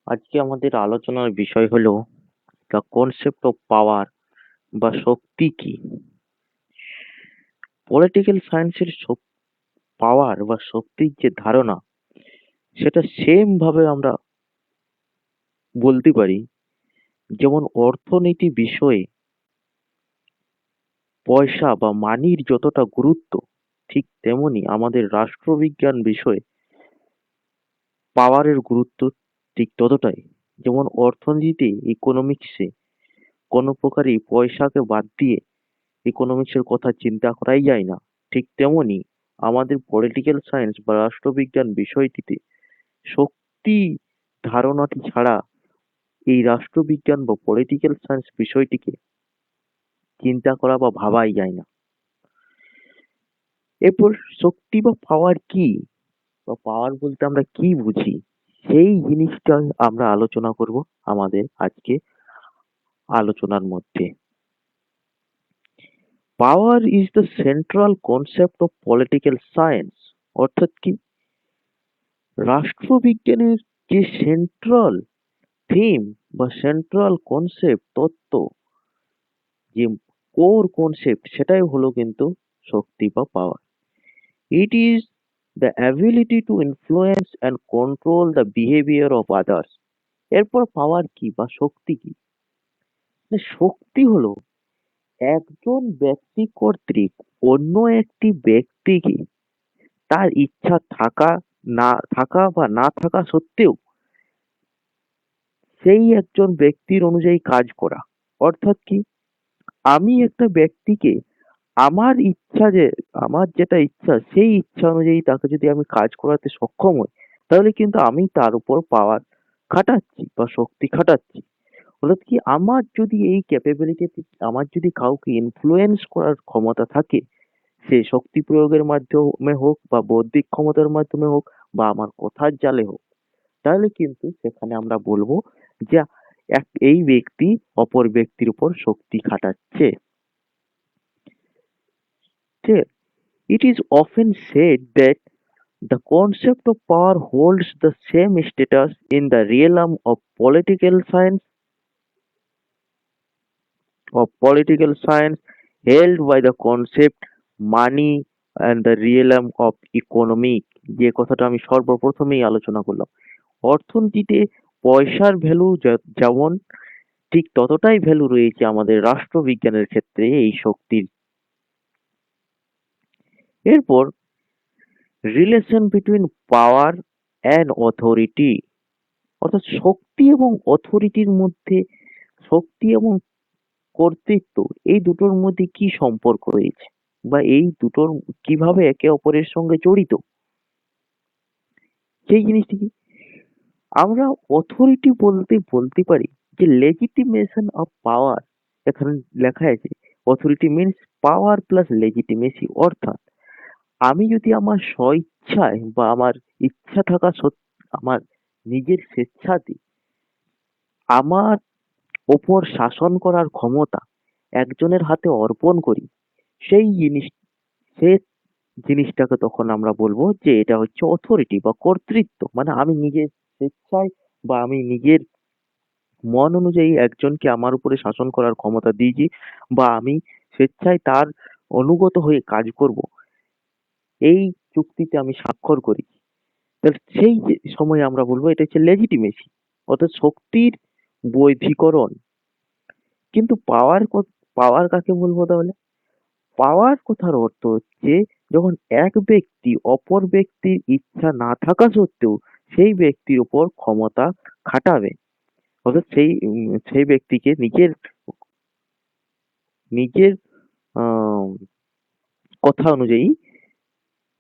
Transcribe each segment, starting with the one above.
আজকে আমাদের আলোচনার বিষয় হলো দ্য কনসেপ্ট অফ পাওয়ার বা শক্তি কি। পলিটিক্যাল সায়েন্সের পাওয়ার বা শক্তির যে ধারণা সেটা সেম ভাবে আমরা বলতে পারি। যেমন অর্থনীতি বিষয়ে পয়সা বা মানির যতটা গুরুত্ব, ঠিক তেমনি আমাদের রাষ্ট্রবিজ্ঞান বিষয়ে পাওয়ারের গুরুত্ব ঠিক ততটাই। যেমন অর্থনীতিতে ইকোনমিক্সে কোনো প্রকারই পয়সাকে বাদ দিয়ে ইকোনমিক্সের কথা চিন্তা করাই যায় না। ঠিক তেমনি আমাদের পলিটিক্যাল সায়েন্স বা রাষ্ট্রবিজ্ঞান বিষয়টিতে শক্তি ধারণাটি ছাড়া এই রাষ্ট্রবিজ্ঞান বা পলিটিক্যাল সায়েন্স বিষয়টিকে চিন্তা করা বা ভাবাই যায় না। এরপর শক্তি বা পাওয়ার কি, বা পাওয়ার বলতে আমরা কি বুঝি, সেই জিনিসটা আমরা আলোচনা করব আমাদের আজকে আলোচনার মধ্যে। Power is the central concept of political science. অর্থাৎ কি, রাষ্ট্রবিজ্ঞানের যে সেন্ট্রাল থিম বা সেন্ট্রাল কনসেপ্ট তত্ত্ব, যে কোর কনসেপ্ট, সেটাই হলো কিন্তু শক্তি বা power. It is the ability to influence and control the behaviour of others. এরপর পাওয়ার কি বা শক্তি কি? শক্তি হলো একজন ব্যক্তি কর্তৃক অন্য একটি ব্যক্তিকে তার ইচ্ছা থাকা বা না থাকা সত্ত্বেও সেই একজন ব্যক্তির অনুযায়ী কাজ করা। অর্থাৎ কি, আমি একটা ব্যক্তিকে আমার ইচ্ছা যে আমার যেটা ইচ্ছা সেই ইচ্ছা অনুযায়ী তাকে যদি আমি কাজ করাতে সক্ষম হই, তাহলে কিন্তু আমি তার উপর পাওয়ার খাটাচ্ছি বা শক্তি খাটাচ্ছি। অর্থাৎ কি, আমার যদি এই ক্যাপাবিলিটি, আমার যদি কাউকে ইনফ্লুয়েন্স করার ক্ষমতা থাকে, সে শক্তি প্রয়োগের মাধ্যমে হোক বা বৌদ্ধিক ক্ষমতার মাধ্যমে হোক বা আমার কথার জালে হোক, তাহলে কিন্তু সেখানে আমরা বলবো যে এই ব্যক্তি অপর ব্যক্তির উপর শক্তি খাটাচ্ছে। ঠিক আছে? It is often said that the concept of power holds the same status in the realm of political science held by the concept money and the realm of economic, যে কথাটা আমি সর্বপ্রথমেই আলোচনা করলাম। অর্থনীতিতে পয়সার ভ্যালু যেমন, ঠিক ততটাই ভ্যালু রয়েছে আমাদের রাষ্ট্রবিজ্ঞানের ক্ষেত্রে এই শক্তির। এরপর relation between power and authority, অর্থাৎ শক্তি এবং অথরিটির মধ্যে, শক্তি এবং কর্তৃত্ব, এই দুটোর মধ্যে কি সম্পর্ক রয়েছে বা এই দুটোর কিভাবে একে অপরের সঙ্গে জড়িত, সেই জিনিসটি কি। আমরা অথরিটি বলতে বলতে পারি যে লেজিটিমেশন অফ পাওয়ার। এখানে লেখা আছে authority means power plus legitimacy. অর্থাৎ আমি যদি আমার স্বইচ্ছায় বা আমার ইচ্ছা থাকা আমার নিজের স্বেচ্ছাতে আমার ওপর শাসন করার ক্ষমতা একজনের হাতে অর্পণ করি, সেই জিনিস সে জিনিসটাকে তখন আমরা বলবো যে এটা হচ্ছে অথরিটি বা কর্তৃত্ব। মানে আমি নিজের স্বেচ্ছায় বা আমি নিজের মন অনুযায়ী একজনকে আমার উপরে শাসন করার ক্ষমতা দিয়েছি, বা আমি স্বেচ্ছায় তার অনুগত হয়ে কাজ করব, এই চুক্তিতে আমি স্বাক্ষর করি। তাহলে সেই যে সময় আমরা বলবো এটা হচ্ছে লেজিটিমেসি, অর্থাৎ শক্তির বৈধীকরণ। কিন্তু পাওয়ার কাকে বলবো তাহলে? পাওয়ার কথার অর্থ হচ্ছে যখন এক ব্যক্তি অপর ব্যক্তির ইচ্ছা না থাকা সত্ত্বেও সেই ব্যক্তির উপর ক্ষমতা খাটাবে। অর্থাৎ সেই ব্যক্তিকে নিজের নিজের আহ, কথা অনুযায়ী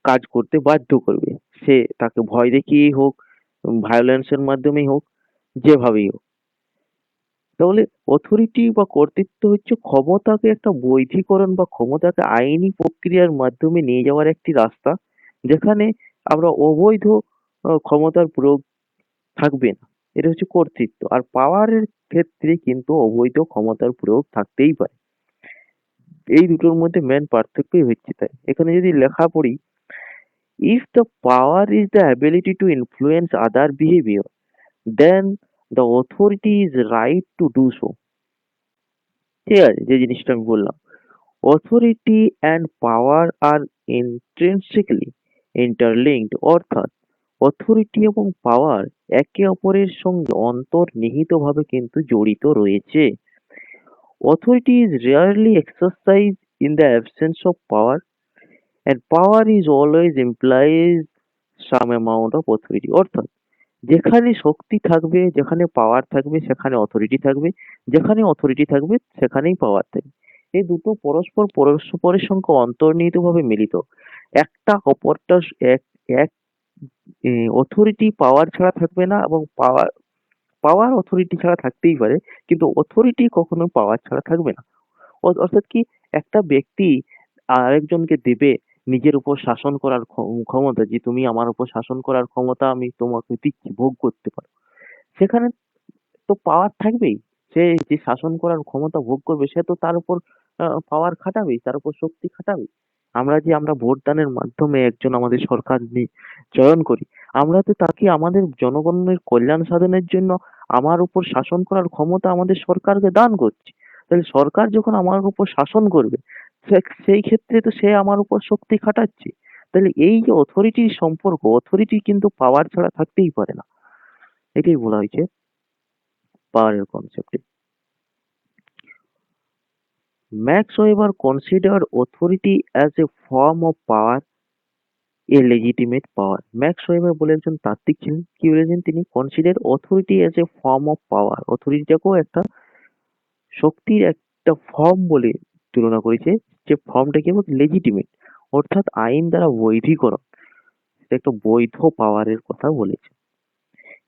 কাজ করতে বাধ্য করবে। সে তাকে ভয় দেখিয়েই হোক, ভায়োলেন্সের মাধ্যমেই হোক, যেভাবেই হোক। তাহলে অথরিটি বা কর্তৃত্ব হচ্ছে ক্ষমতাকে একটা বৈধীকরণ বা ক্ষমতাকে আইনি প্রক্রিয়ার মাধ্যমে নিয়ে যাওয়ার একটি রাস্তা, যেখানে আমরা অবৈধ ক্ষমতার প্রয়োগ থাকবে না। এটা হচ্ছে কর্তৃত্ব। আর পাওয়ারের ক্ষেত্রে কিন্তু অবৈধ ক্ষমতার প্রয়োগ থাকতেই পারে। এই দুটোর মধ্যে মেন পার্থক্যই হচ্ছে তাই। এখানে যদি লেখা পড়ি, if the power is the ability to influence other behavior, then the authority is right to do so. ঠিক আছে, যে জিনিসটা আমি বললাম, authority and power are intrinsically interlinked, অর্থাৎ অথরিটি এবং পাওয়ার একে অপরের সঙ্গে অন্তর্নিহিতভাবে কিন্তু জড়িত রয়েছে। Authority is rarely exercised in the absence of power, and power is always implies some amount of authority. অর্থাৎ যেখানে শক্তি থাকবে, যেখানে পাওয়ার থাকবে সেখানে অথরিটি থাকবে, যেখানে অথরিটি থাকবে সেখানেই পাওয়ার থাকবে। এই দুটো পরস্পরের সঙ্গে অন্তর্নিহিতভাবে মিলিত। একটা অপরটা এক এক অথরিটি পাওয়ার ছাড়া থাকবে না, এবং পাওয়ার পাওয়ার অথরিটি ছাড়া থাকতেই পারে, কিন্তু অথরিটি কখনো পাওয়ার ছাড়া থাকবে না। অর্থাৎ কি, একটা ব্যক্তি আরেকজনকে দেবে নিজের উপর শাসন করার ক্ষমতা, যে তুমি আমার উপর শাসন করার ক্ষমতা আমি তোমাকে দিচ্ছি, ভোগ করতে পারো। সেখানে তো পাওয়ার থাকবেই। সে যে শাসন করার ক্ষমতা ভোগ করবে সে তো তার উপর পাওয়ার খাটাবেই, তার উপর শক্তি খাটাবেই। আমরা ভোট দানের মাধ্যমে একজন আমাদের সরকার চয়ন করি, আমরা তো তাকে আমাদের জনগণের কল্যাণ সাধনের জন্য আমার উপর শাসন করার ক্ষমতা আমাদের সরকারকে দান করছি। তাহলে সরকার যখন আমার উপর শাসন করবে, সেই ক্ষেত্রে তো সে আমার উপর শক্তি খাটাচ্ছে। তাহলে এই যে অথরিটির সম্পর্ক, অথরিটি কিন্তু পাওয়ার ছাড়া থাকতেই পারে না। এটাই বলা হয়েছে পাওয়ারের কনসেপ্টে। Max Weber considered authority as a form of power, a legitimate power. Max Weber বলে একজন তাত্ত্বিক ছিলেন। কি বলেছেন তিনি? Consider authority as a form of power. অথরিটিটাকেও একটা শক্তির একটা ফর্ম বলে তুলনা করেছে, যে ফর্মটা কি লেজিটিমেট, অর্থাৎ আইন দ্বারা বৈধীকরণ। এটা একটা বৈধ পাওয়ারের কথা বলেছে।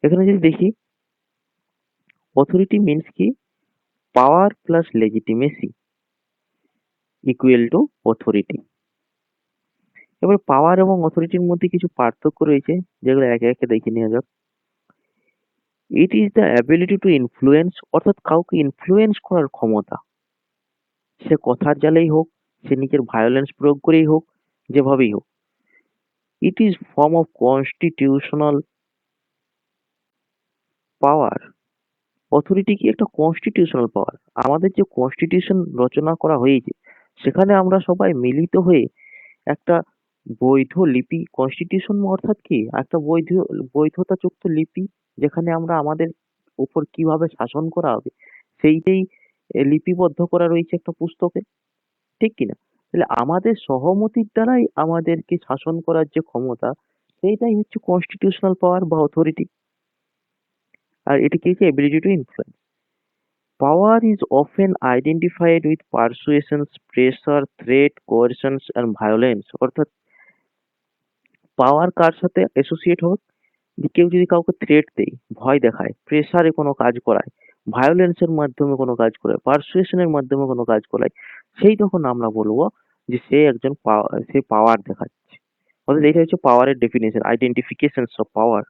এখানে যদি দেখি, অথরিটি মিনস কি, power plus legitimacy equal to authority. এবার পাওয়ার এবং অথরিটির মধ্যে কিছু পার্থক্য রয়েছে, যেগুলো একে একে দেখে নেওয়া যাক। ইট is the ability to influence, অর্থাৎ কাউকে ইনফ্লুয়েন্স করার ক্ষমতা। সে কথার জালেই হোক, সে নিজের ভায়োলেন্স প্রয়োগ করেই হোক, যেভাবেই হোক। It is form of constitutional power. Authority কি একটা কনস্টিটিউশনাল পাওয়ার। আমাদের যে কনস্টিটিউশন রচনা করা হয়েছে, সেখানে আমরা সবাই মিলিত হয়ে একটা বৈধ লিপি, কনস্টিটিউশন অর্থাৎ কি, একটা বৈধতাযুক্ত লিপি, যেখানে আমরা আমাদের উপর কিভাবে শাসন করা হবে সেইটাই লিপিবদ্ধ করা রয়েছে একটা পুস্তকে, ঠিক কিনা? তাহলে আমাদের সহমতির দ্বারাই আমাদেরকে শাসন করার যে ক্ষমতা, সেইটাই হচ্ছে কনস্টিটিউশনাল পাওয়ার বা অথরিটি। আর এটি কি হচ্ছে? Ability to influence. Power is often identified with persuasions, pressure, threat, coercions and violence। অর্থাৎ পাওয়ার কার সাথে অ্যাসোসিয়েট হবে? যে কেউ যদি কাউকে থ্রেট দেয়, ভয় দেখায়, প্রেসারে কোনো কাজ করায়, ভায়োলেন্সের মাধ্যমে কোনো কাজ করায়, পারসুয়েশনের মাধ্যমে কোনো কাজ করায়, সেই তখন আমরা বলবো যে সে একজন সে পাওয়ার দেখাচ্ছে। অর্থাৎ এটা হচ্ছে পাওয়ারের ডেফিনেশন, আইডেন্টিফিকেশনস অফ পাওয়ার।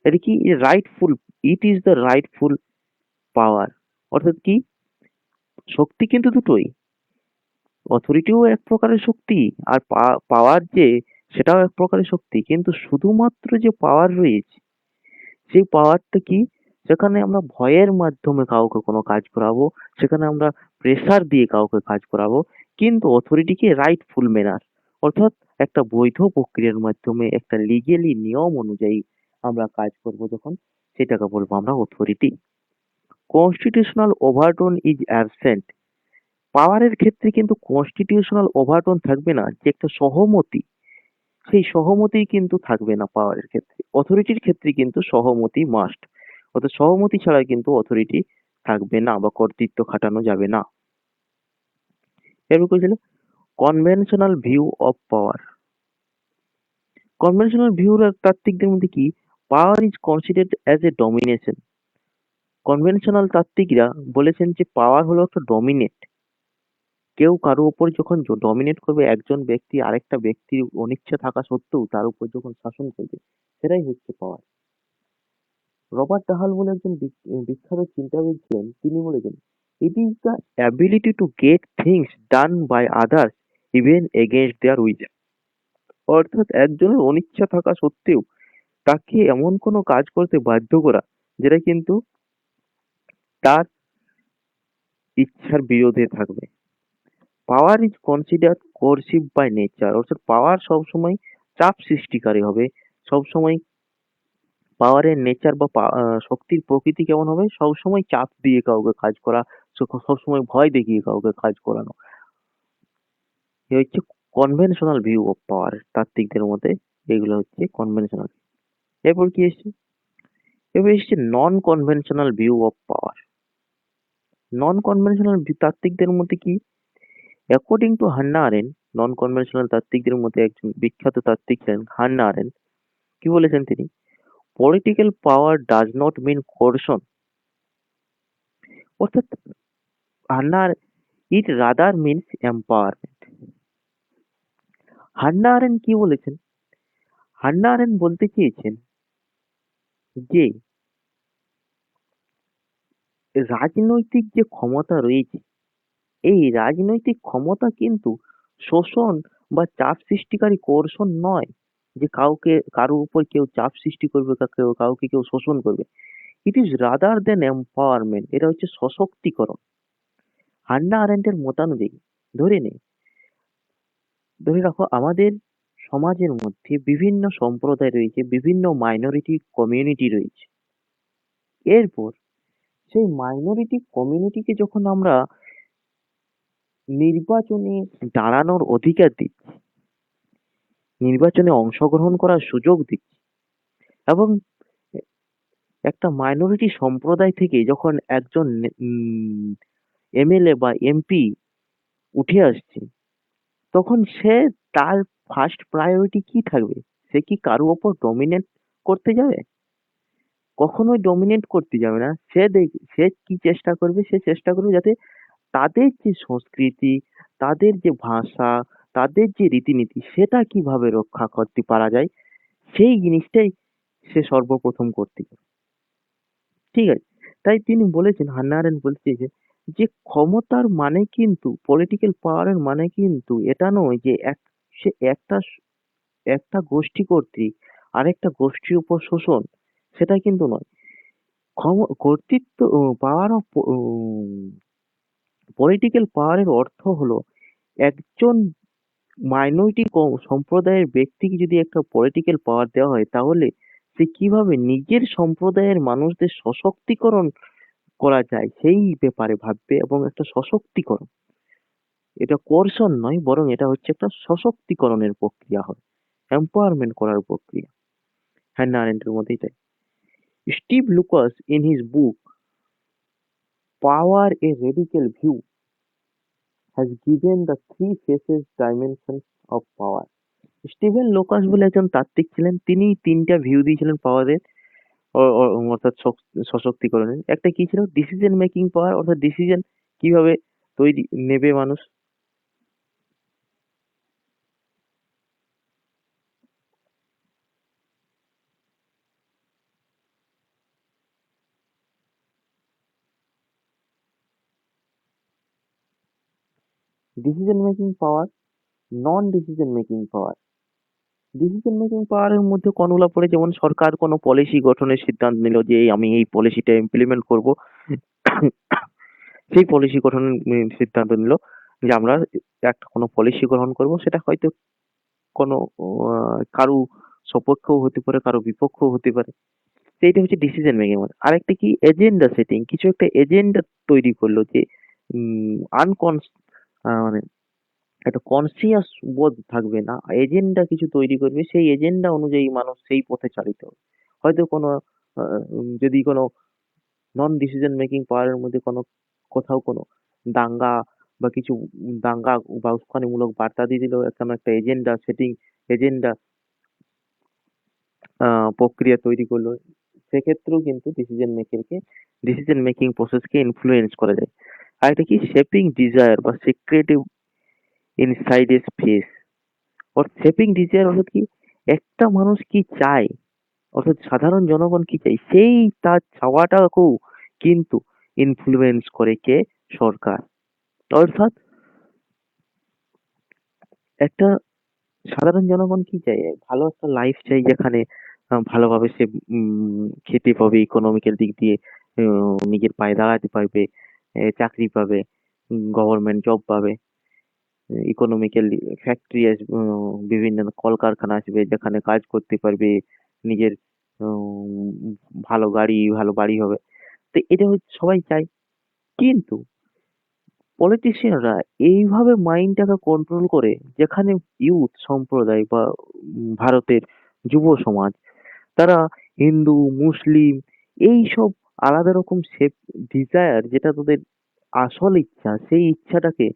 এটা কি? Rightful, it is the rightful power. অর্থাৎ কি, শক্তি কিন্তু দুটোই, অথরিটিও এক প্রকারের শক্তি, আর পাওয়ার যে, সেটাও এক প্রকারের শক্তি। কিন্তু শুধুমাত্র যে পাওয়ার রয়েছে, সেই পাওয়ারটা কি, সেখানে আমরা ভয়ের মাধ্যমে কাউকে কোনো কাজ করাবো, সেখানে আমরা প্রেসার দিয়ে কাউকে কাজ করাবো। কিন্তু অথরিটি কি রাইটফুল ম্যানার, অর্থাৎ একটা বৈধ প্রক্রিয়ার মাধ্যমে, একটা লিগেলি নিয়ম অনুযায়ী আমরা কাজ করব যখন, সেটাকে বলবো আমরা authority. Constitutional overtone is absent. পাওয়ারের ক্ষেত্রে কিন্তু কনস্টিটিউশনাল ওভারটোন থাকবে না, যে একটা সহমতি, সেই সহমতি কিন্তু থাকবে না পাওয়ারের ক্ষেত্রে। অথরিটির ক্ষেত্রে কিন্তু সহমতি মাস্ট, অর্থাৎ সহমতি ছাড়া কিন্তু অথরিটি থাকবে না বা কর্তৃত্ব খাটানো যাবে না। এরপর ছিল conventional view of power. Conventional ভিউর তাত্ত্বিকদের মধ্যে কি, power is considered as a domination. Conventional তাত্ত্বিকরা বলেছেন যে পাওয়ার হলো একটা ডমিনেট। কেউ কারো উপর যখন ডমিনেট করবে, একজন ব্যক্তি আরেকটা ব্যক্তির অনিচ্ছা থাকা সত্ত্বেও তার উপর যখন শাসন করবে, সেটাই হচ্ছে পাওয়ার। রবার্ট ডাহাল বলে একজন বিখ্যাত চিন্তাবিদ ছিলেন, তিনি বলেছেন, it is the ability to get things done by others even against their will. অর্থাৎ একজনের অনিচ্ছা থাকা সত্ত্বেও তাকে এমন কোনো কাজ করতে বাধ্য করা, যেটা কিন্তু তার ইচ্ছার বিরোধে থাকবে। Power is considered coercive by nature, অর্থাৎ পাওয়ার সবসময় চাপ সৃষ্টিকারী হবে। সবসময় পাওয়ারের নেচার বা শক্তির প্রকৃতি কেমন হবে? সবসময় চাপ দিয়ে কাউকে কাজ করা, সবসময় ভয় দেখিয়ে কাউকে কাজ করানো। এ হচ্ছে কনভেনশনাল ভিউ অফ পাওয়ার, তাত্ত্বিকদের মতে এগুলো হচ্ছে কনভেনশনাল। এরপর কি এসছে? এবার এসছে non conventional view of power. Non conventional তাত্ত্বিকদের মতে কি? According to Hannah Arendt, non conventional তাত্ত্বিকদের মধ্যে একজন বিখ্যাত তাত্ত্বিক ছিলেন হান্না আরেন্ট। কি বলেছেন তিনি? Political power does not mean coercion, অর্থাৎ Hannah, it rather means empowerment. Hannah Arendt কি বলেছেন? হান্না আরেন্ট বলতে চেয়েছেন যে রাজনৈতিক যে ক্ষমতা রয়েছে, এই রাজনৈতিক ক্ষমতা কিন্তু শোষণ বা চাপ সৃষ্টিকারী কোর্শন নয়, যে কারো উপর কেউ চাপ সৃষ্টি করবে, কাউকে কেউ শোষণ করবে। It is rather than empowerment, এটা হচ্ছে সশক্তিকরণ। হান্না আরেন্টের মতানুযায়ী ধরে নে ধরে রাখো আমাদের সমাজের মধ্যে বিভিন্ন সম্প্রদায় রয়েছে, বিভিন্ন মাইনরিটি কমিউনিটি রয়েছে। এরপর সেই মাইনরিটি কমিউনিটিকে যখন আমরা নির্বাচনে দাঁড়ানোর অধিকার দিচ্ছি, নির্বাচনে অংশগ্রহণ করার সুযোগ দিচ্ছি, এবং একটা মাইনরিটি সম্প্রদায় থেকে যখন একজন এমএলএ বা এমপি উঠে আসছে, তখন তার ফার্স্ট প্রায়োরিটি কি থাকবে? সে কি কারো ওপর ডমিনেট করতে যাবে? কখনোই ডমিনেট করতে যাবে না। সে কি চেষ্টা করবে? সে চেষ্টা করবে যাতে তাদের যে সংস্কৃতি, তাদের যে ভাষা, তাদের যে রীতিনীতি, সেটা কিভাবে রক্ষা করতে পারা যায়, সেই জিনিসটাই সে সর্বপ্রথম করতে চায়। ঠিক আছে? তাই তিনি বলেছেন, হান্না আরেন্ট বলতে চেয়েছেন যে ক্ষমতার মানে কিন্তু, পলিটিক্যাল পাওয়ারের মানে কিন্তু এটা নয় যে সে একটা গোষ্ঠী কর্তৃক আরেকটা গোষ্ঠীর উপর শোষণ, সেটা কিন্তু নয়। কর্তৃত্ব, পাওয়ার অফ পলিটিক্যাল পাওয়ারের অর্থ হলো একজন মাইনরিটি সম্প্রদায়ের ব্যক্তিকে যদি একটা পলিটিক্যাল পাওয়ার দেওয়া হয়, তাহলে সে কিভাবে নিজের সম্প্রদায়ের মানুষদের সশক্তিকরণ করা যায় সেই ব্যাপারে ভাববে, এবং একটা সশক্তিকরণ, এটা কোর্সন নয়, বরং এটা হচ্ছে একটা সশক্তিকরণের প্রক্রিয়া হয়, এম্পাওয়ারমেন্ট করার প্রক্রিয়া। হ্যান্না আরেন্টের মধ্যেই তাই। Steve Lucas in his book power A radical view has given the three faces dimensions of power. Steven locus বলে একজন তাত্ত্বিক ছিলেন, তিনি তিনটা ভিউ দিয়েছিলেন পাওয়ারের, অর্থাৎ সশক্তিকরণের। একটা কি ছিল? ডিসিশন মেকিং পাওয়ার, অর্থাৎ ডিসিশন কিভাবে তৈরি নেবে মানুষ। Decision making power, non decision making power. Decision making পাওয়ারের মধ্যে কোনগুলো পড়ে? যেমন সরকার কোনো পলিসি গঠনের সিদ্ধান্ত নিল যে আমি এই পলিসিটা ইমপ্লিমেন্ট করব, সেই পলিসি গঠনের সিদ্ধান্ত নিল যে আমরা একটা কোনো পলিসি গ্রহণ করব, সেটা হয়তো কোনো কারু সপক্ষেও হতে পারে, কারো বিপক্ষেও হতে পারে। তো এইটা হচ্ছে ডিসিশন মেকিং। আরেকটা কি? এজেন্ডা সেটিং, কিছু একটা এজেন্ডা তৈরি করলো, যে আনকনস মানে একটা কনসিয়াস বোধ থাকবে না, এজেন্ডা কিছু তৈরি করবে, সেই এজেন্ডা অনুযায়ী মানুষ সেই পথে চালিত হবে। হয়তো কোনো যদি কোনো নন ডিসিশন মেকিং পাওয়ারের মধ্যে কোনো কোথাও কোনো দাঙ্গা বা কিছু দাঙ্গা বা উস্কানিমূলক বার্তা দিয়ে দিল, কোনো একটা এজেন্ডা সেটিং, এজেন্ডা প্রক্রিয়া তৈরি করলো, সেক্ষেত্রেও কিন্তু ডিসিশন মেকিং প্রসেসকে ইনফ্লুয়েন্স করা যায়। আর এটা কি? শেপিং ডিজায়ার বা সিক্রেটিভ ইনসাইড এ স্পেস। শেপিং ডিজায়ার অর্থাৎ কি? একটা মানুষ কি চায়, অর্থাৎ সাধারণ জনগণ কি চায়, সেই তার চাওয়াটাকেও কিন্তু ইনফ্লুয়েন্স করে কে? সরকার। অর্থাৎ একটা সাধারণ জনগণ কি চায়? ভালো একটা লাইফ চাই, যেখানে ভালোভাবে সে খেতে পাবে, ইকোনমিক্যাল দিক দিয়ে নিজের পায়ে দাঁড়াতে পারবে, চাকরি পাবে, গভর্নমেন্ট জব পাবে, ইকোনমিক্যাল ফ্যাক্টরি আসবে, বিভিন্ন কলকারখানা আসবে যেখানে কাজ করতে পারবে, নিজের উম ভালো গাড়ি, ভালো বাড়ি হবে। তো এটা হচ্ছে সবাই চায়। কিন্তু পলিটিশিয়ানরা এইভাবে মাইন্ডটাকে কন্ট্রোল করে, যেখানে ইউথ সম্প্রদায় বা ভারতের যুব সমাজ, তারা হিন্দু, মুসলিম এইসব আলাদা রকম ডিজায়ার, যেটা তাদের আসল ইচ্ছা, সেই ইচ্ছাটাকে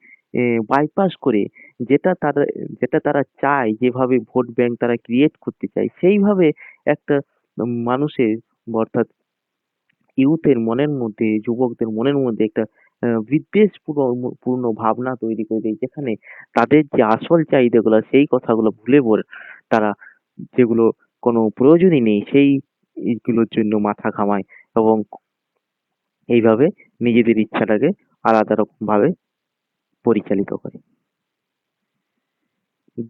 বাইপাস করে, যেটা তারা চায়, যেভাবে ভোট ব্যাংক তারা ক্রিয়েট করতে চায়, সেইভাবে একটা মানুষের, অর্থাৎ ইউথের মনের মধ্যে, যুবকদের মনের মধ্যে একটা বিদ্বেষ পূর্ণ ভাবনা তৈরি করে দেয়, যেখানে তাদের যে আসল চাহিদাগুলো, সেই কথাগুলো ভুলে পড়ে তারা, যেগুলো কোনো প্রয়োজনই নেই, সেই এইগুলোর জন্য মাথা ঘামায়, এবং এইভাবে নিজেদের ইচ্ছাটাকে আলাদা রকম ভাবে পরিচালিত করে।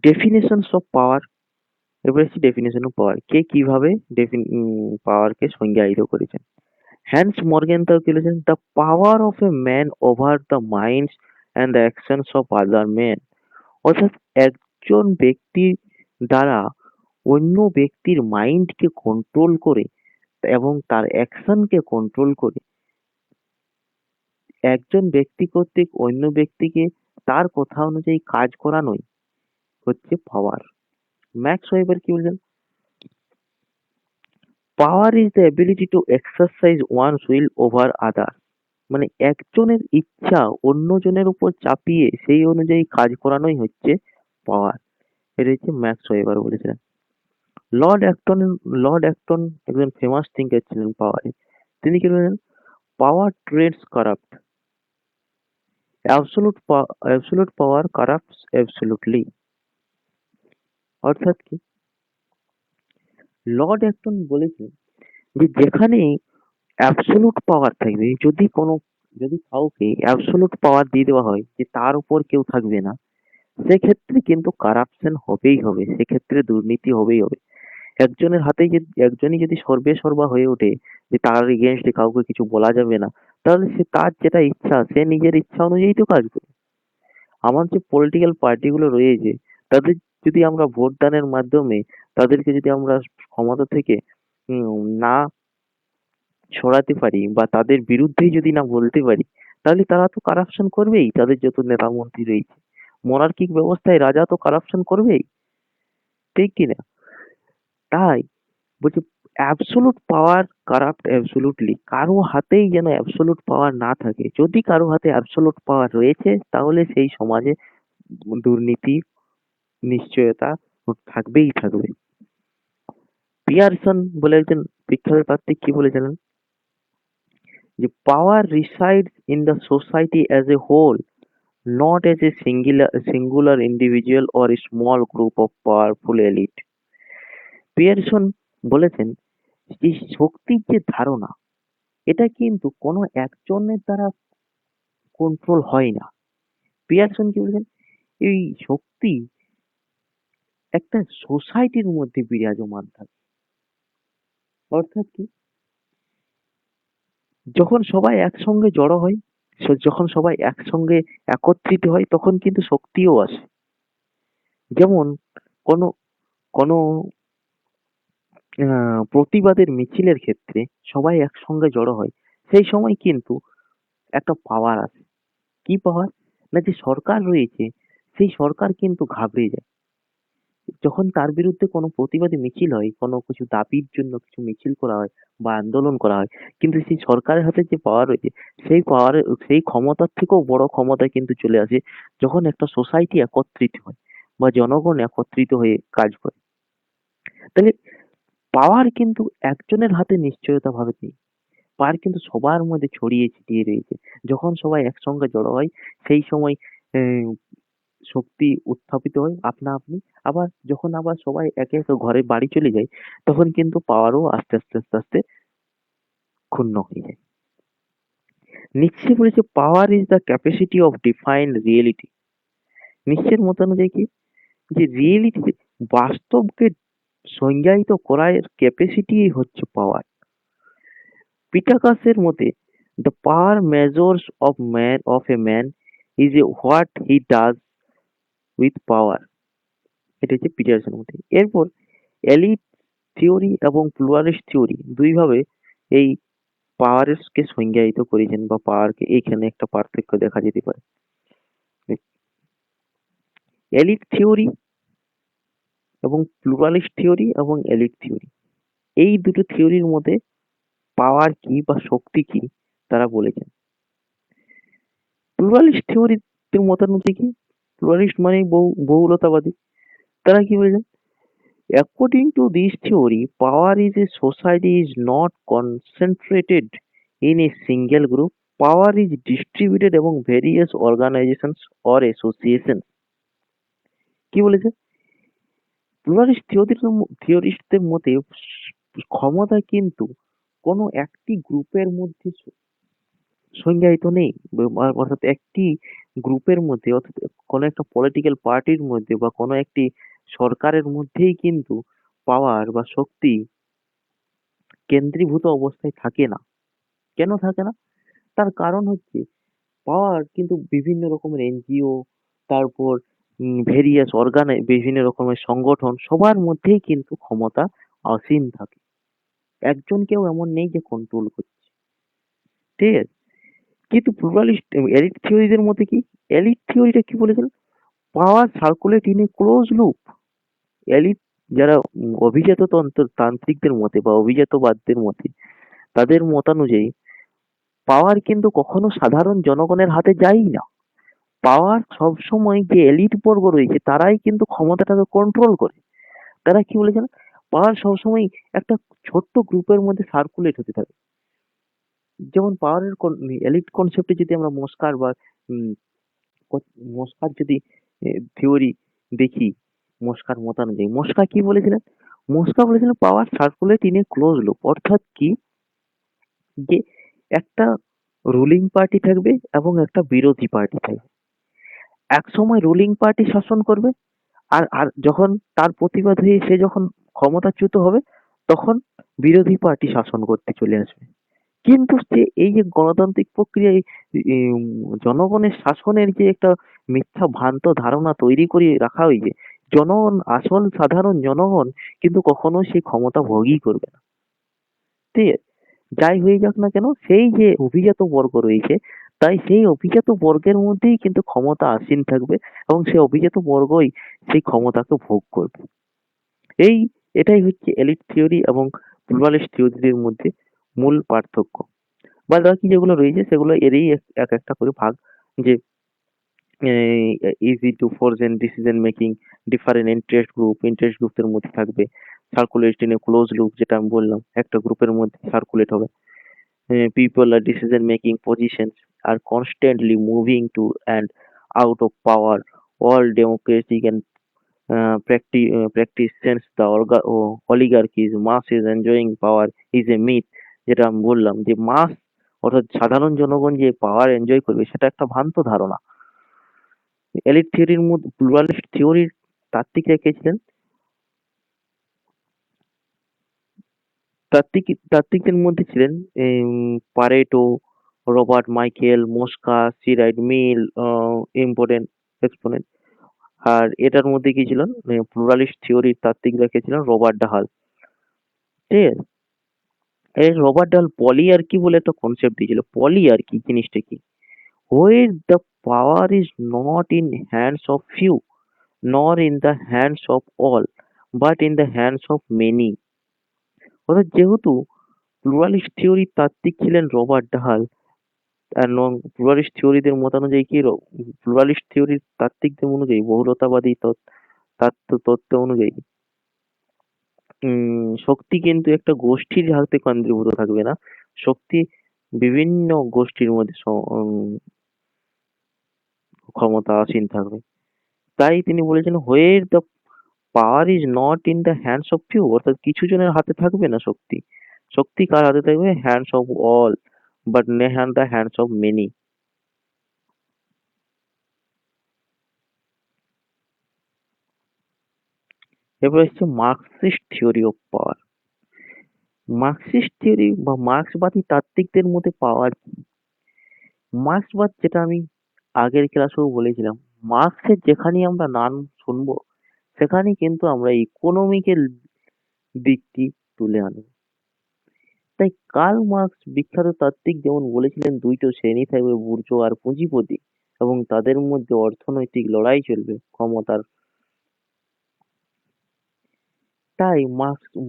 ডেফিনেশনস অফ পাওয়ার। এবার আসছি ডেফিনেশন অফ পাওয়ার, কে কিভাবে পাওয়ারকে সংজ্ঞায়িত করেছেন। হ্যান্স মর্গেনথাউ কি বলেছেন, the power of a man over the minds and the actions of other man. অর্থাৎ একজন ব্যক্তির দ্বারা অন্য ব্যক্তির মাইন্ডকে কন্ট্রোল করে এবং তার অ্যাকশনকে কন্ট্রোল করে একজন ব্যক্তি কর্তৃক অন্য ব্যক্তিকে তার কথা অনুযায়ী কাজ করানোই হচ্ছে পাওয়ার। ম্যাক্স ওয়েবার কি বলছেন, power is the ability to exercise one's will over other. মানে একজনের ইচ্ছা অন্যজনের উপর চাপিয়ে সেই অনুযায়ী কাজ করানোই হচ্ছে পাওয়ার। এটা হচ্ছে ম্যাক্স ওয়েবার বলেছিলেন। লর্ড অ্যাক্টন, লর্ড অ্যাক্টন একজন ফেমাস থিঙ্কার ছিলেন পাওয়ারে। তিনি কি বলেন, পাওয়ার ট্রেডস কারাপ্ট, অ্যাবসোলুট পাওয়ার কারাপ্টস অ্যাবসোলুটলি। অর্থাৎ কি, লর্ড অ্যাক্টন বলেছেন যে যেখানে অ্যাবসোলুট পাওয়ার থাকবে, যদি কাউকে অ্যাবসোলুট পাওয়ার দিয়ে দেওয়া হয় যে তার উপর কেউ থাকবে না, সেক্ষেত্রে কিন্তু কারাপশন হবেই হবে, সেক্ষেত্রে দুর্নীতি হবেই হবে। একজনই যদি সর্বে সর্বা হয়ে ওঠে, যে তার এগেনস্টে কাউকে কিছু বলা যাবে না, তাহলে সে তার যেটা ইচ্ছা, সে নিজের ইচ্ছা অনুযায়ী তো কাজ করবে। আমার যে পলিটিক্যাল পার্টিগুলো রয়েছে, তাদের যদি আমরা ভোট দানের মাধ্যমে তাদেরকে যদি আমরা ক্ষমতা থেকে না সরাতে পারি, বা তাদের বিরুদ্ধেই যদি না বলতে পারি, তাহলে তারা তো কারাপশন করবেই। তাদের যত নেতা মন্ত্রী রয়েছে, মোনার্কিক ব্যবস্থায় রাজা তো কারাপশন করবেই, ঠিক কিনা? তাই বলছি, অ্যাবসোলুট পাওয়ার কারাপ্ট অ্যাবসোলুটলি। কারো হাতেই যেন অ্যাবসোলুট পাওয়ার না থাকে। যদি কারো হাতে অ্যাবসোলুট পাওয়ার রয়েছে, তাহলে সেই সমাজে দুর্নীতি, নিশ্চয়তা থাকবেই থাকবে। পিয়ারসন বলে একজন বিখ্যাত তাত্ত্বিক কি বলেছিলেন, যে power resides in the society as a whole, not as a singular individual or a small group of powerful elite. Pearson বলেছেন, এই শক্তির যে ধারণা, এটা কিন্তু কোনো একজনের দ্বারা কন্ট্রোল হয় না। পিয়ারসন কি বলেছেন, এই শক্তি একটা সোসাইটির মধ্যে বিরাজমান থাকে। অর্থাৎ কি, যখন সবাই একসঙ্গে জড়ো হয়, যখন সবাই একসঙ্গে একত্রিত হয়, তখন কিন্তু শক্তিও আসে। যেমন কোনো কোনো প্রতিবাদের মিছিলের ক্ষেত্রে সবাই একসঙ্গে জড়ো হয়, সেই সময় কিন্তু একটা পাওয়ার আসে। কি পাওয়ার? না, যে সরকার রয়েছে, সেই সরকার কিন্তু ঘাবড়ে যায়। যখন তার বিরুদ্ধে কোনো প্রতিবাদী মিছিল হয়, কোনো কিছু দাবির জন্য কিছু মিছিল করা হয় বা আন্দোলন করা হয়, কিন্তু সেই সরকারের হাতে যে পাওয়ার রয়েছে, সেই ক্ষমতার থেকেও বড় ক্ষমতা কিন্তু চলে আসে যখন একটা সোসাইটি একত্রিত হয় বা জনগণ একত্রিত হয়ে কাজ করে। তাহলে পাওয়ার কিন্তু একজনের হাতে নিশ্চয়তা ভাবে নেই, পাওয়ার কিন্তু সবার মধ্যে ছড়িয়ে ছিটিয়ে রয়েছে। যখন সবাই একসঙ্গে জড়ো হয়, সেই সময় আহ, শক্তি উত্থাপিত হয় আপনা আপনি। আবার সবাই একে একে ঘরে বাড়ি চলে যায়, তখন কিন্তু পাওয়ারও আস্তে আস্তে আস্তে আস্তে ক্ষুণ্ণ হয়ে যায়। নিশ্চে বলেছে, power is the capacity of defined reality. নিশ্চের মতানুযায়ী কি, যে রিয়েলিটি, বাস্তবকে সংজ্ঞায়িত করার ক্যাপাসিটিই হচ্ছে পাওয়ার। পিটাকাসের মতে the power measures of a man is a what he does with power. এটা হচ্ছে পিটারসের মতে। এরপর এলিট থিওরি এবং প্লুরালিস্ট থিওরি দুইভাবে এই পাওয়ারকে সংজ্ঞায়িত করেছেন বা পাওয়ারকে এইখানে একটা পার্থক্য দেখা যেতে পারে। এলিট থিওরি এবং প্লুরালিস্ট থিওরি এবং এলিট থিওরি, এই দুটো থিওরির মধ্যে পাওয়ার কি বা শক্তি কি তারা বলেছেন। প্লুরালিস্ট থিওরির মতামতে কি, প্লুরালিস্ট মানে বহুলতাবাদী, তারা কি বলেছেন, according to this theory power is a society is not concentrated in a single group. Power is distributed among various organizations or associations। কি বলেছে, প্লুরালিস্ট থিওরিস্টদের মতে ক্ষমতা কিন্তু কোনো একটি গ্রুপের মধ্যে সংজ্ঞায়িত নেই, অর্থাৎ একটি গ্রুপের মধ্যে, অর্থাৎ কোনো একটা পলিটিক্যাল পার্টির মধ্যে বা কোনো একটি সরকারের মধ্যেই কিন্তু পাওয়ার বা শক্তি কেন্দ্রীভূত অবস্থায় থাকে না। কেন থাকে না? তার কারণ হচ্ছে পাওয়ার কিন্তু বিভিন্ন রকমের এনজিও, তারপর ভেরিয়াস বিভিন্ন রকমের সংগঠন, সবার মধ্যেই কিন্তু ক্ষমতা অসীম থাকে। একজন কেউ এমন নেই যে কন্ট্রোল করছে। ঠিক আছে? কিন্তু প্লুরালিস্ট এলিট থিওরিদের মতে কি, এলিট থিওরিটা কি বলেছিল, power circulate in a close loop. Elite যারা অভিজাত তান্ত্রিকদের মতে বা অভিজাতবাদদের মতে, তাদের মতানুযায়ী পাওয়ার কিন্তু কখনো সাধারণ জনগণের হাতে যায়ই না। পাওয়ার সবসময় যে এলিট বর্গ রয়েছে তারাই কিন্তু ক্ষমতাটাকে কন্ট্রোল করে। তারা কি বলেছেন, পাওয়ার সবসময় একটা ছোট্ট গ্রুপের মধ্যে সার্কুলেট হতে থাকে। যেমন পাওয়ারের এলিট কনসেপ্টে যদি আমরা মস্কার বা উম, মস্কার যদি থিওরি দেখি, মস্কার মতানুযায়ী মস্কা কি বলেছিলেন, মস্কা বলেছিলেন power circulate in a close loop. অর্থাৎ কি, যে একটা রুলিং পার্টি থাকবে এবং একটা বিরোধী পার্টি থাকবে। একসময় রুলিং পার্টি শাসন করবে, আর আর যখন তার প্রতিবাদ হয়ে সে যখন ক্ষমতাচ্যুত হবে তখন বিরোধী পার্টি শাসন করতে চলে আসবে। কিন্তু যে এই যে গণতান্ত্রিক প্রক্রিয়ায় জনগণের শাসনের যে একটা মিথ্যা ভ্রান্ত ধারণা তৈরি করে রাখা হয়েছে, জনগণ, আসল সাধারণ জনগণ কিন্তু কখনো সেই ক্ষমতা ভোগই করবে না। ঠিক আছে? যাই হয়ে যাক না কেন, সেই যে অভিজাত বর্গ রয়েছে, তাই সেই অভিজাত বর্গের মধ্যেই কিন্তু ক্ষমতা আসীন থাকবে এবং সেই অভিজাত বর্গই সেই ক্ষমতাকে ভোগ করবে। এই এটাই হচ্ছে এলিট থিওরি এবং প্লুরালিস্ট থিওরির মধ্যে মূল পার্থক্য। বাদ বাকি যেগুলো রয়েছে সেগুলো এরই এক একটা করে ভাগ, যে easy to foregone decision making, different interest গ্রুপের মধ্যে থাকবে, circulate in a close loop, যেটা আমি বললাম একটা গ্রুপের মধ্যে সার্কুলেট হবে, people or decision making positions are constantly moving to and out of power. All democratic and practice sense the oligarchies masses enjoying power is a myth। যেটা আমি বললাম যে মাস, অর্থাৎ সাধারণ জনগণ যে পাওয়ার এনজয় করবে সেটা একটা ভ্রান্ত ধারণা। এলিট থিওরির মধ্যে প্লুরালিস্ট থিওরির তাত্ত্বিকরা কে ছিলেন, তাত্ত্বিকদের মধ্যে ছিলেন পারেটো, রবার্ট মাইকেল, মস্কা, সি রাইট মিল, ইম্পর্টেন্ট এক্সপোনেন্ট। আর এটার মধ্যে কি ছিলেন, প্লুরালিস্ট থিওরির তাত্ত্বিকরা কে ছিলেন, রবার্ট ডাহাল। ঠিক আছে? এই রবার্ট ডাহাল পলিয়ার্কি বলে একটা কনসেপ্ট দিয়েছিল। পলিয়ার্কি জিনিসটা কি, where the power is not in hands of few nor in the hands of all but in the hands of many। অর্থাৎ যেহেতু প্লুরালিস্ট থিওরির তাত্ত্বিক ছিলেন রবার্ট ডাহাল, এবং প্লুরালিস্ট থিওরিদের মতানুযায়ী কি, প্লুরালিস্ট থিওরির তাত্ত্বিকদের অনুযায়ী, বহুলতাবাদী তত্ত্ব অনুযায়ী শক্তি কিন্তু একটা গোষ্ঠীর হাতে কেন্দ্রীভূত থাকবে না, শক্তি বিভিন্ন গোষ্ঠীর মধ্যে ক্ষমতা আসীন থাকবে। তাই তিনি বলেছেন where the power is not in the hands of few, অর্থাৎ কিছু জনের হাতে থাকবে না শক্তি, শক্তি কার হাতে থাকবে, hands of all but hand the hands of many. এবার হচ্ছে Marxist theory of power. Marxist theory বা মার্ক্সবাদী তাত্ত্বিকদের মধ্যে পাওয়ার কি? মার্ক্সবাদ, যেটা আমি আগের ক্লাসেও বলেছিলাম, মার্ক্সের যেখানেই আমরা নাম শুনবো সেখানেই কিন্তু আমরা ইকোনমিক্যাল দিকটি তুলে আনবো। তাই কার্ল মার্কস বিখ্যাত তাত্ত্বিক যেমন বলেছিলেন, দুইটো শ্রেণী থাকবে, বুর্জোয়া আর পুঁজিপতি, এবং তাদের মধ্যে অর্থনৈতিক লড়াই চলবে ক্ষমতার। তাই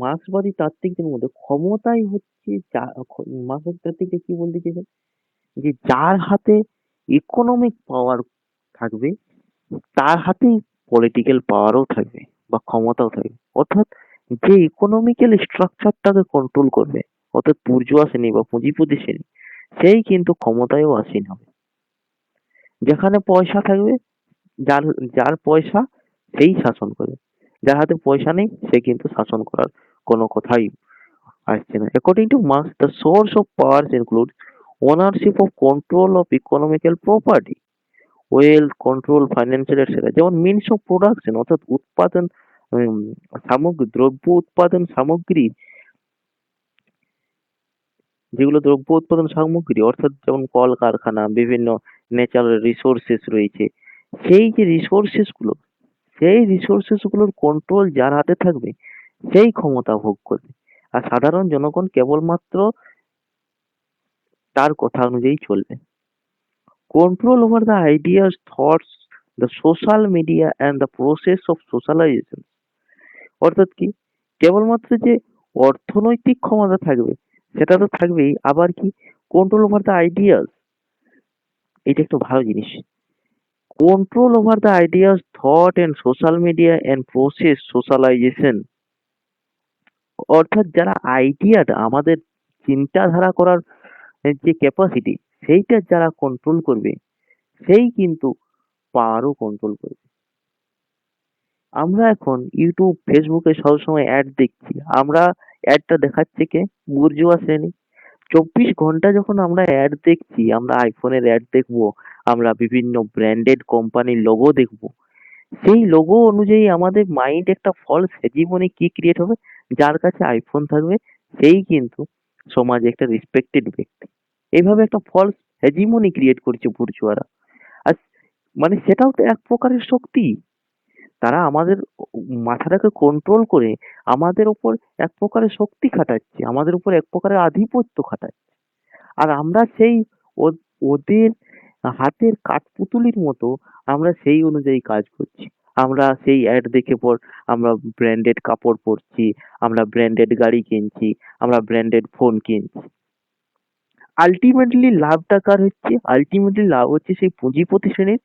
মার্ক্সবাদী তাত্ত্বিকদের মধ্যে ক্ষমতাই হচ্ছে মার্ক্সবাদী তাত্ত্বিকরা কি বলতে চেয়েছেন, যে যার হাতে ইকোনমিক পাওয়ার থাকবে তার হাতেই পলিটিক্যাল পাওয়ারও থাকবে বা ক্ষমতাও থাকবে। অর্থাৎ যে ইকোনমিক্যাল স্ট্রাকচারটাকে কন্ট্রোল করবে, অর্থাৎ বুর্জোয়া শ্রেণী বা পুঁজিপতি শ্রেণী, সেই কিন্তু ক্ষমতায়ও আসীন হবে। যেখানে পয়সা থাকবে, যার যার পয়সা সেই শাসন করবে, যার হাতে পয়সা নেই সে কিন্তু শাসন করার কোনো কথাই আসছে না। According to Marx, the source of powers include ownership of control of economical property, wealth, control, financial etc. যেমন means of production, অর্থাৎ উৎপাদন, উম, দ্রব্য উৎপাদন সামগ্রী, যেগুলো দ্রব্য উৎপাদন সামগ্রী, অর্থাৎ যেমন কলকারখানা, বিভিন্ন ন্যাচারাল রিসোর্সেস রয়েছে, সেই যে রিসোর্সেস গুলো, সেই রিসোর্সেস গুলোর কন্ট্রোল যার হাতে থাকবে সেই ক্ষমতা ভোগ করবে। আর সাধারণ জনগণ কেবলমাত্র তার কথা অনুযায়ী চলবে। Control over the ideas, thoughts, the social media and the process of socialization, অর্থাৎ কি, কেবলমাত্র যে অর্থনৈতিক ক্ষমতা থাকবে সেটা তো থাকবেই, আবার কি কন্ট্রোল ওভার দ্য আইডিয়াস, এটা একটা ভালো জিনিস। Control over the ideas, thought and social media and process socialization, অর্থাৎ যারা আইডিয়াটা, আমাদের চিন্তাধারা করার যে ক্যাপাসিটি, সেইটা যারা কন্ট্রোল করবে সেই কিন্তু পাওয়ারও কন্ট্রোল করবে। আমরা এখন ইউটিউব, ফেসবুকে সবসময় অ্যাড দেখছি, আমরা অ্যাডটা দেখাচ্ছে কে? বুর্জোয়া শ্রেণী। 24 ঘন্টা যখন আমরা অ্যাড দেখছি, আমরা আইফোনের অ্যাড দেখবো, আমরা বিভিন্ন ব্র্যান্ডেড কোম্পানির লোগো দেখবো, সেই লোগো অনুযায়ী আমাদের মাইন্ড একটা ফলস হেজিমনি কি ক্রিয়েট হবে, যার কাছে আইফোন থাকবে সেই কিন্তু সমাজে একটা রেসপেক্টেড ব্যক্তি। এইভাবে একটা ফলস হেজিমনি ক্রিয়েট করছে বুর্জোয়ারা। আর মানে সেটাও তো এক প্রকারের শক্তি। তারা আমাদের মাথাটাকে কন্ট্রোল করে আমাদের উপর এক প্রকারের শক্তি খাটাচ্ছে, আমাদের উপর এক প্রকারের আধিপত্য খাটাচ্ছে। আর আমরা সেই ওদের হাতের কাঠপুতুলির মতো আমরা সেই অনুযায়ী কাজ করছি। আমরা সেই অ্যাড দেখে পর আমরা ব্র্যান্ডেড কাপড় পরছি, আমরা ব্র্যান্ডেড গাড়ি কিনছি, আমরা ব্র্যান্ডেড ফোন কিনছি। আলটিমেটলি লাভটা কার হচ্ছে? আলটিমেটলি লাভ হচ্ছে সেই পুঁজিপতি শ্রেণীর,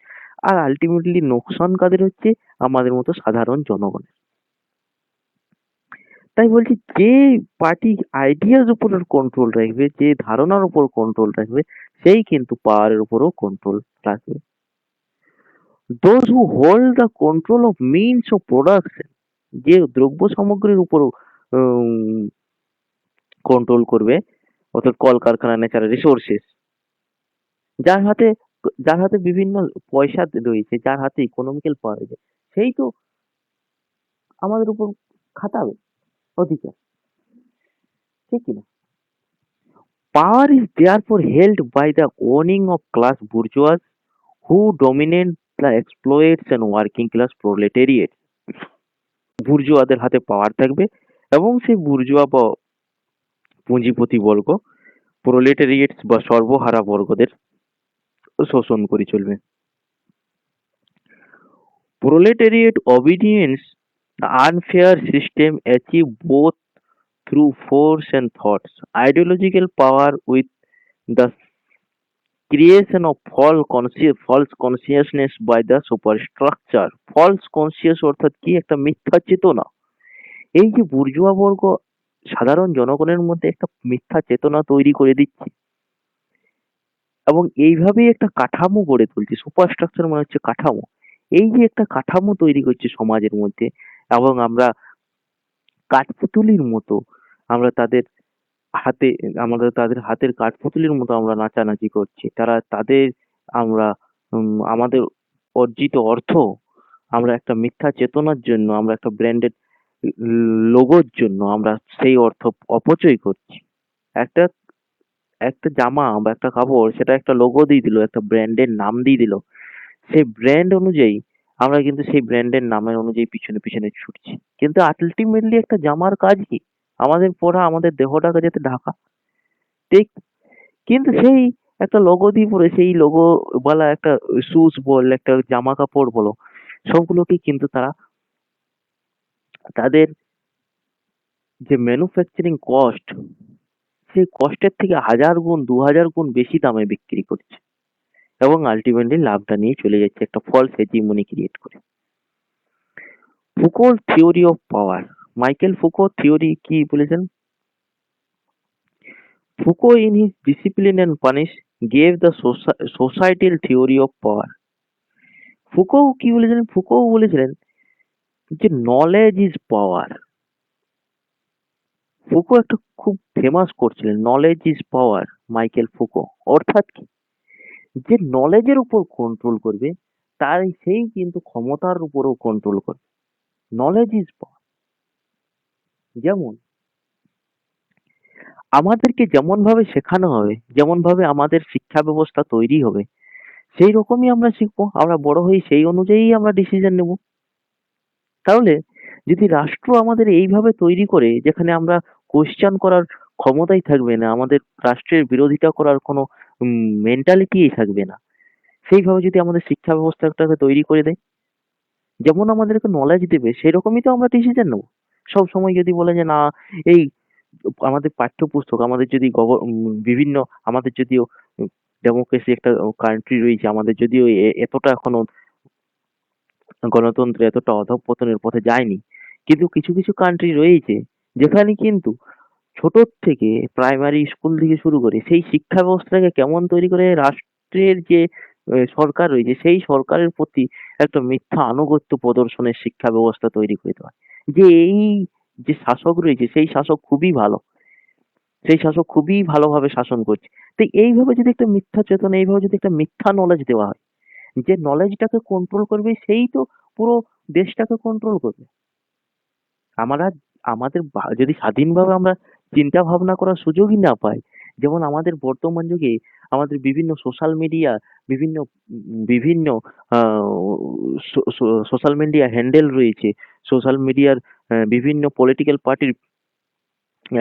আর আলটিমেটলি নোকসান কাদের হচ্ছে? আমাদের মতো সাধারণ জনগণের। তাই বলছি, যে পার্টি আইডিয়ার উপর কন্ট্রোল রাখবে, যে ধারণার উপর কন্ট্রোল রাখবে, সেই কিন্তু পাওয়ারের উপরও কন্ট্রোল রাখবে। Those who hold the control of means of production, যে দ্রব্য সামগ্রীর উপর কন্ট্রোল করবে, অর্থাৎ কলকারখানা, ন্যাচারাল রিসোর্সেস, যার হাতে যার হাতে বিভিন্ন পয়সা রয়েছে, যার হাতে ইকোনমিক্যাল পাওয়ার রয়েছে, সেই তো আমাদের উপর খাটাবে অধিকার, ঠিক কিনা? Power is therefore held by the owning of class bourgeois who dominate the exploits and working class proletariat. বুর্জোয়াদের হাতে পাওয়ার থাকবে এবং সেই বুর্জোয়া বা পুঁজিপতি বর্গ প্রোলেটারিয়েটস বা সর্বহারা বর্গদের শোষণ করে চলবে। Proletariat obedience, the unfair system achieve both through force and thoughts. Ideological power with the creation of false consciousness by the superstructure. False conscious অর্থাৎ কি? একটা মিথ্যা চেতনা। এই যে বুর্জোয়া বর্গ সাধারণ জনগণের মধ্যে একটা মিথ্যা চেতনা তৈরি করে দিচ্ছে এবং এইভাবেই একটা কাঠামো গড়ে তুলছে। সুপারস্ট্রাকচার মানে হচ্ছে কাঠামো। এই যে একটা কাঠামো তৈরি করছে সমাজের মধ্যে, এবং আমরা কাঠপুতুলির মতো আমরা তাদের হাতে, তাদের হাতের কাঠপুতুলির মতো আমরা নাচানাচি করছি। তাদের আমরা আমাদের অর্জিত অর্থ আমরা একটা মিথ্যা চেতনার জন্য আমরা একটা ব্র্যান্ডেড লোগোর জন্য আমরা সেই অর্থ অপচয় করছি। একটা একটা জামা বা একটা কাপড় সেটা একটা লোগো দিয়ে দিল, একটা ব্র্যান্ডের নাম দিয়ে দিল। সেই ব্র্যান্ড অনুযায়ী আমরা কিন্তু সেই ব্র্যান্ডের নামের অনুযায়ী পিছনে, পিছনে ছুটছি। কিন্তু আল্টিমেটলি একটা জামার কাজ কি? আমাদের পরা, আমাদের দেহটাকে যাতে ঢাকা। ঠিক? কিন্তু সেই একটা লোগো দিয়ে পরে সেই লোগো ওয়ালা একটা শুজ বল, একটা জামা কাপড় বলো, সবগুলোকেই কিন্তু তারা তাদের যে ম্যানুফ্যাকচারিং কস্ট, সেই কস্টের থেকে 1000 গুণ 2000 গুণ বেশি দামে বিক্রি করছে। এবং আল্টিমেটলি লাভটা নিয়ে চলে যাচ্ছে একটা ফলস হেজিমনি ক্রিয়েট করে। ফুকোর theory of power, Michel Foucault theory কি বলেছেন? Foucault in his discipline and punish gave the societal theory of power. Foucault কি বলেছিলেন? ফুকো বলেছিলেন যে নলেজ ইজ পাওয়ার। ফুকো একটা খুব ফেমাস করছিলেন knowledge is power, Michel Foucault. অর্থাৎ কি? যে নলেজের উপর কন্ট্রোল করবে তার সেই কিন্তু ক্ষমতার উপরও কন্ট্রোল করবে। Knowledge is power. যেমন আমাদেরকে যেমন ভাবে শেখানো হবে, যেমন ভাবে আমাদের শিক্ষা ব্যবস্থা তৈরি হবে, সেই রকমই আমরা শিখবো। আমরা বড় হয়ে সেই অনুযায়ী আমরা ডিসিশন নেব। তাহলে যদি রাষ্ট্র আমাদের এইভাবে তৈরি করে যেখানে আমরা কোয়েশ্চেন করার ক্ষমতাই থাকবে না, আমাদের রাষ্ট্রের বিরোধিতা করার কোনো মেন্টালিটিই থাকবে না, সেইভাবে যদি আমাদের শিক্ষা ব্যবস্থাটাকে তৈরি করে দেয়, যেমন আমাদেরকে নলেজ দেবে সেরকমই তো আমরা ডিসিশন নেবো। সব সময় যদি বলে যে না, এই আমাদের পাঠ্যপুস্তক আমাদের যদি বিভিন্ন আমাদের যদিও ডেমোক্রেসি একটা কান্ট্রি রয়েছে, আমাদের যদিও এতটা এখনো গণতন্ত্র এতটা অধঃপতনের পথে যায়নি, কিন্তু কিছু কিছু কান্ট্রি রয়েছে যেখানে কিন্তু ছোট থেকে প্রাইমারি স্কুল থেকে শুরু করে সেই শিক্ষা ব্যবস্থাটাকে কেমন তৈরি করে রাষ্ট্রের যে সরকার রয়েছে সেই সরকারের প্রতি একটা মিথ্যা আনুগত্য প্রদর্শনের শিক্ষা ব্যবস্থা তৈরি করে দেওয়া হয়। যে এই যে শাসক রয়েছে সেই শাসক খুবই ভালো, সেই শাসক খুবই ভালোভাবে শাসন করছে। তো এইভাবে যদি একটা মিথ্যা চেতনা, এইভাবে যদি একটা মিথ্যা নলেজ দেওয়া হয়, যে নলেজটাকে কন্ট্রোল করবে সেই তো পুরো দেশটাকে কন্ট্রোল করবে। আমরা আমাদের যদি স্বাধীনভাবে আমরা চিন্তা ভাবনা করার সুযোগই না পাই, যেমন আমাদের বর্তমান যুগে আমাদের বিভিন্ন সোশ্যাল মিডিয়া, বিভিন্ন বিভিন্ন সোশ্যাল মিডিয়া হ্যান্ডেল রয়েছে, সোশ্যাল মিডিয়ার বিভিন্ন পলিটিক্যাল পার্টির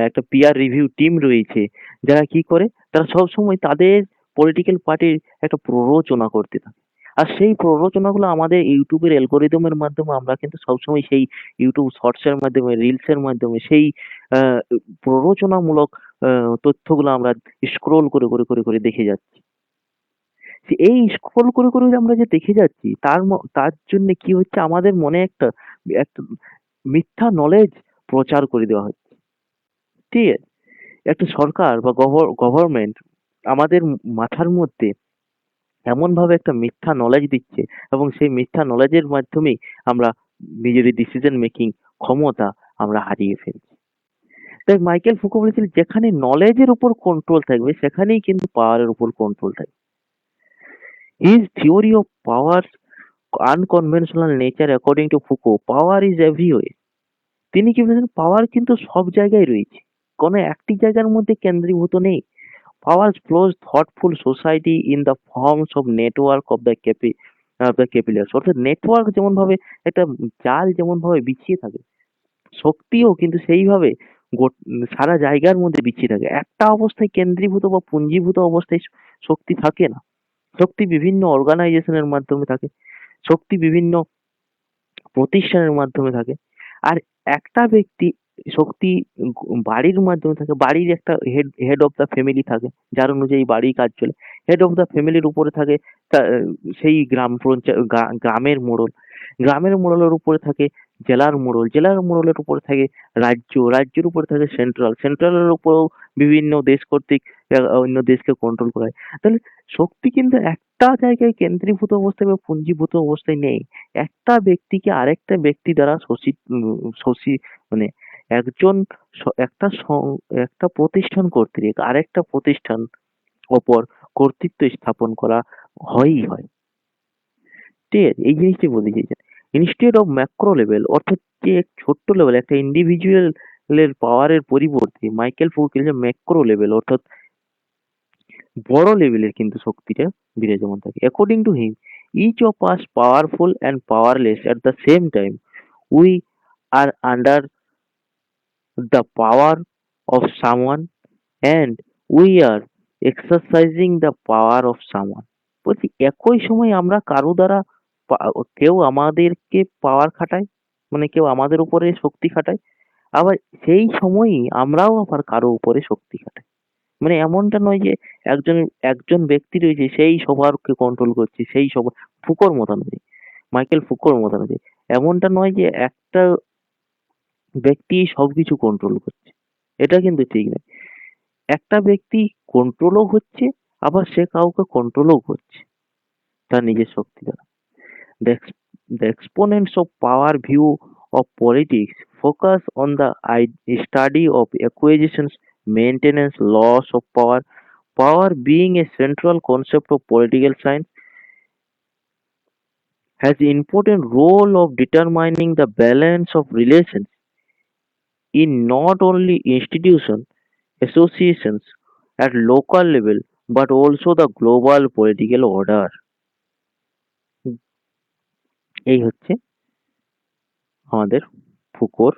একটা পিয়ার রিভিউ টিম রয়েছে, যারা কি করে তারা সবসময় তাদের পলিটিক্যাল পার্টির একটা প্ররোচনা করতে থাকে। আর সেই প্ররোচনাগুলো আমাদের ইউটিউবের অ্যালগরিদমের মাধ্যমে আমরা কিন্তু সবসময় সেই ইউটিউব শর্টস এর মাধ্যমে, রিলস এর মাধ্যমে সেই আহ, প্ররোচনামূলক তথ্যগুলো আমরা স্ক্রোল করে করে করে করে দেখে যাচ্ছি। এই স্ক্রল করে করে যে আমরা যে দেখে যাচ্ছি তার জন্য কি হচ্ছে, আমাদের মনে একটা একটা মিথ্যা নলেজ প্রচার করে দেওয়া হচ্ছে। ঠিক আছে? একটা সরকার বা গভর্নমেন্ট আমাদের মাথার মধ্যে এমনভাবে একটা মিথ্যা নলেজ দিচ্ছে এবং সেই মিথ্যা নলেজের মাধ্যমেই আমরা নিজেদের ডিসিশন মেকিং ক্ষমতা আমরা হারিয়ে ফেলছি। তাই মাইকেল ফুকো বলেছিলেন যেখানে নলেজের উপর কন্ট্রোল থাকবে সেখানেই কিন্তু পাওয়ারের উপর কন্ট্রোল থাকবে। His theory of power unconventional nature according to Foucault, power is everywhere. তিনি কি বলেছেন? পাওয়ার কিন্তু সব জায়গায় রয়েছে, কোনো একটি জায়গার মধ্যে কেন্দ্রীভূত নেই। Power flows thoughtful society in the forms of network of the capillaries, অর্থাৎ নেটওয়ার্ক যেমন ভাবে একটা জাল যেমন ভাবে বিছিয়ে থাকে, শক্তিও কিন্তু সেইভাবে সারা জায়গার মধ্যে বিছিয়ে থাকে। একটা অবস্থায় কেন্দ্রীভূত বা পুঞ্জীভূত অবস্থায় শক্তি থাকে না। শক্তি বিভিন্ন অর্গানাইজেশনের মাধ্যমে থাকে, শক্তি বিভিন্ন প্রতিষ্ঠানের মাধ্যমে থাকে। আর একটা ব্যক্তি শক্তি বাড়ির মাধ্যমে থাকে। বাড়ির একটা হেড অফ দ্য ফ্যামিলি থাকে, যার অনুযায়ী বাড়ির কাজ চলে। হেড অফ দ্য ফ্যামিলির উপরে থাকে সেই গ্রামের মোড়ল। গ্রামের মোড়লের উপরে থাকে জেলার মোড়ল। জেলার মোড়লের উপরে থাকে রাজ্য। রাজ্যের উপরে থাকে সেন্ট্রাল। সেন্ট্রালের উপরেও বিভিন্ন দেশ কর্তৃক অন্য দেশকে কন্ট্রোল করা হয়। তাহলে শক্তি কিন্তু একটা জায়গায় কেন্দ্রীভূত অবস্থায় বা পুঞ্জীভূত অবস্থায় নেই। একটা ব্যক্তিকে আরেকটা ব্যক্তি দ্বারা শোষি মানে একজন একটা প্রতিষ্ঠান কর্তৃক আরেকটা প্রতিষ্ঠান ওপর কর্তৃত্ব স্থাপন করা হয়ই হয়। ঠিক আছে? এই জিনিসটাই বলতে চাইছেন। ইনস্টেড অফ ম্যাক্রো লেভেল, অর্থাৎ যে ছোট্ট লেভেল একটা ইন্ডিভিজুয়ালের পাওয়ারের পরিবর্তে মাইকেল ফুকেল যে ম্যাক্রো লেভেল অর্থাৎ বড় লেভেলের কিন্তু শক্তিটা বিরাজমান থাকে। According to him, each of us powerful and powerless at the same time. We are under the power of someone and we are exercising the power of someone। বলছি একই সময় আমরা কারো দ্বারা কেউ আমাদেরকে পাওয়ার খাটায়, মানে কেউ আমাদের উপরে শক্তি খাটায়, আবার সেই সময়ই আমরাও আবার কারো উপরে শক্তি খাটাই। মানে এমনটা নয় যে একজন একজন ব্যক্তি রয়েছে সেই সবারকে কন্ট্রোল করছে, সেই সবার ফুকোর মতানুযায়ী, মাইকেল ফুকোর মতানুযায়ী এমনটা নয় যে একটা ব্যক্তি সবকিছু কন্ট্রোল করছে, এটা কিন্তু ঠিক নয়। একটা ব্যক্তি কন্ট্রোলও হচ্ছে, আবার সে কাউকে কন্ট্রোলও করছে তার নিজের শক্তি দ্বারা। The, the exponents of power view of politics focus on the study of acquisitions, maintenance, loss of power. Power being a central concept of political science has important role of determining the balance of relations in not only institutions, associations at local level but also the global political order। এই হচ্ছে আমাদের ফুকোর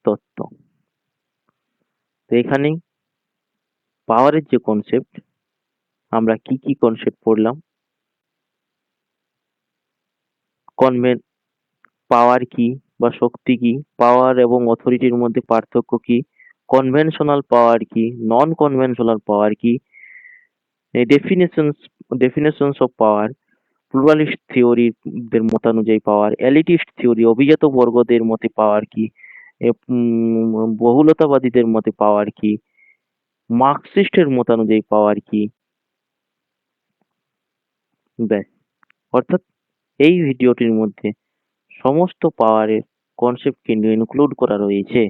তত্ত্ব। তো এখানেই পাওয়ারের যে concept, আমরা কি কি কনসেপ্ট পড়লাম, কনভেন পাওয়ার কি বা শক্তি কি, পাওয়ার এবং অথরিটির মধ্যে পার্থক্য কি, কনভেনশনাল পাওয়ার কি, নন কনভেনশনাল পাওয়ার কি, এই definitions of power, pluralist theory দের মতানুযায়ী পাওয়ার, এলিটিস্ট থিওরি অভিজাত বর্গদের মতে পাওয়ার কি, বহুলতাবাদীদের মতে পাওয়ার কি, মার্কসিস্টের মতানুযায়ী পাওয়ার কি, ব্যাস। অর্থাৎ এই ভিডিওটির মধ্যে সমস্ত পাওয়ারের কনসেপ্ট কিন্তু ইনক্লুড করা রয়েছে।